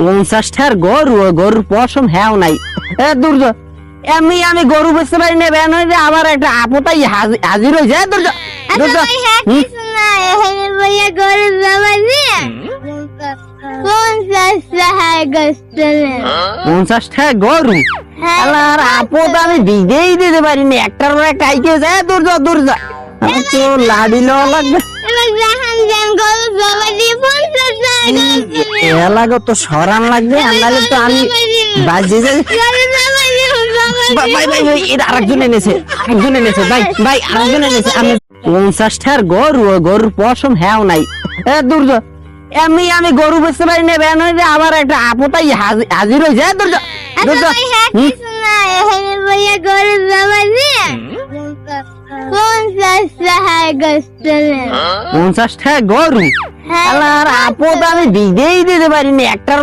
50টার গরু, গরুর পশম হ্যাও নাই। দুর্য এমনি আমি গরু বেচতে পারি না, বেন হয়ে যায়, আবার একটা আপতাই হাজির হয়ে যায়। দুর্য দুর্য হুম? 50টা গরু আর আপদ আমি দিতেই দিতে পারি না, একটার পর একটা আইকে যায়। দুর্য দুর্য তো লাড়ি লওয়া লাগবে। এলাকা তো সরান লাগবে, নাহলে তো আমি বাজে যাই। ভাই ভাই ভাই, এটা আরেকজন এনেছে, আরেকজন এনেছে ভাই ভাই, আরেকজন এনেছে। আমি 50টার গরু, গরুর পশম হ্যাও নাই। দুর্য এমনি আমি গরু বেচতে পারি না, বেন হয়ে যায়, আবার একটা আপতাই হাজির হয়ে যায়। দুর্য দুর্য হুম? 50টা গরু আর আপদ আমি দিতেই দিতে পারি না, একটার